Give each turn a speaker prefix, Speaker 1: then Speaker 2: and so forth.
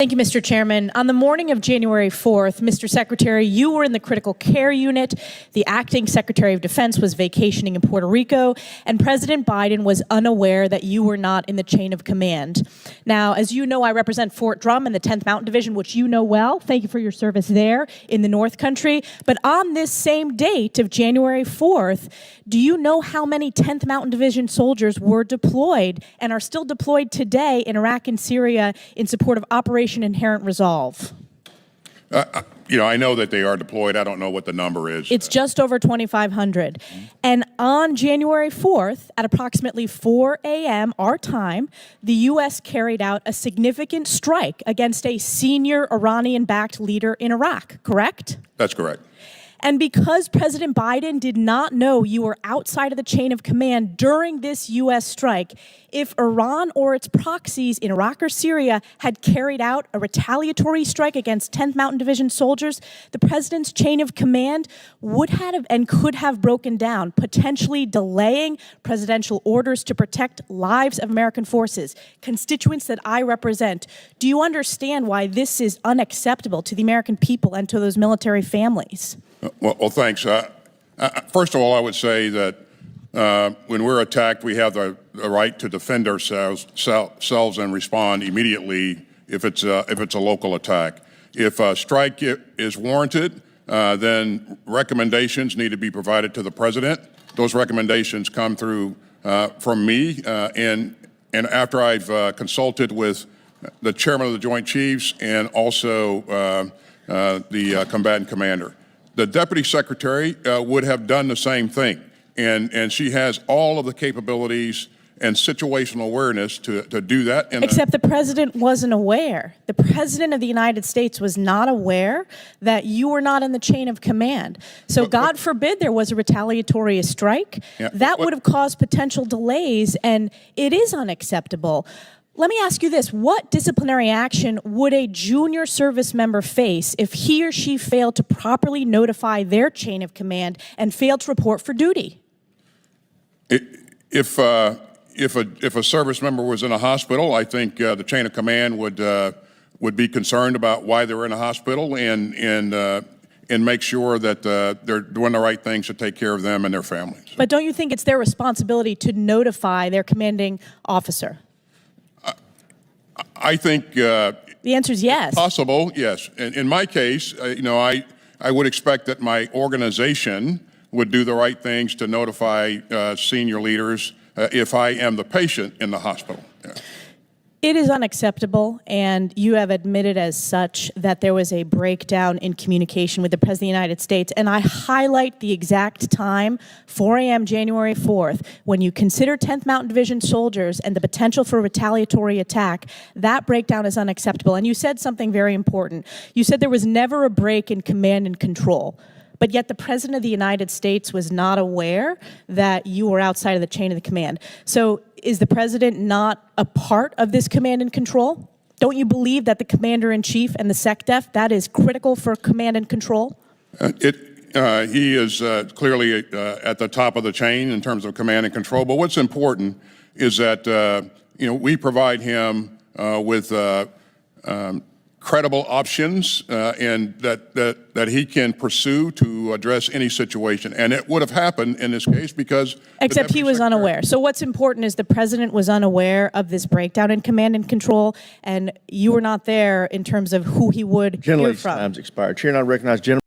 Speaker 1: Thank you, Mr. Chairman. On the morning of January 4th, Mr. Secretary, you were in the critical care unit. The acting Secretary of Defense was vacationing in Puerto Rico, and President Biden was unaware that you were not in the chain of command. Now, as you know, I represent Fort Drum in the 10th Mountain Division, which you know well. Thank you for your service there in the North Country. But on this same date of January 4th, do you know how many 10th Mountain Division soldiers were deployed and are still deployed today in Iraq and Syria in support of Operation Inherent Resolve?
Speaker 2: I know that they are deployed. I don't know what the number is.
Speaker 1: It's just over 2,500. And on January 4th, at approximately 4 a.m. our time, the U.S. carried out a significant strike against a senior Iranian-backed leader in Iraq, correct?
Speaker 2: That's correct.
Speaker 1: And because President Biden did not know you were outside of the chain of command during this U.S. strike, if Iran or its proxies in Iraq or Syria had carried out a retaliatory strike against 10th Mountain Division soldiers, the president's chain of command would have and could have broken down, potentially delaying presidential orders to protect lives of American forces, constituents that I represent. Do you understand why this is unacceptable to the American people and to those military families?
Speaker 2: Well, thanks. First of all, I would say that when we're attacked, we have the right to defend ourselves and respond immediately if it's a local attack. If a strike is warranted, then recommendations need to be provided to the president. Those recommendations come through from me, and after I've consulted with the chairman of the Joint Chiefs and also the combatant commander. The deputy secretary would have done the same thing, and she has all of the capabilities and situational awareness to do that.
Speaker 1: Except the president wasn't aware. The president of the United States was not aware that you were not in the chain of command. So God forbid there was a retaliatory strike.
Speaker 2: Yeah,
Speaker 1: that would have caused potential delays, and it is unacceptable. Let me ask you this. What disciplinary action would a junior service member face if he or she failed to properly notify their chain of command and failed to report for duty?
Speaker 2: If a service member was in a hospital, I think the chain of command would be concerned about why they were in a hospital and make sure that they're doing the right things to take care of them and their families.
Speaker 1: But don't you think it's their responsibility to notify their commanding officer?
Speaker 2: I think
Speaker 1: the answer is yes.
Speaker 2: Possible, yes. In my case, I would expect that my organization would do the right things to notify senior leaders if I am the patient in the hospital. Yeah.
Speaker 1: It is unacceptable, and you have admitted as such that there was a breakdown in communication with the President of the United States, and I highlight the exact time, 4 a.m. January 4th, when you consider 10th Mountain Division soldiers and the potential for a retaliatory attack. That breakdown is unacceptable, and you said something very important. You said there was never a break in command and control. But yet the President of the United States was not aware that you were outside of the chain of the command. So is the President not a part of this command and control? Don't you believe that the Commander-in-Chief and the SecDef, that is critical for command and control?
Speaker 2: He is clearly at the top of the chain in terms of command and control. But what's important is that we provide him with credible options and that he can pursue to address any situation. And it would have happened in this case because—
Speaker 1: Except he was unaware. So what's important is the president was unaware of this breakdown in command and control, and you were not there in terms of who he would hear from.
Speaker 3: Time's expired. Chair, now recognize gentleman.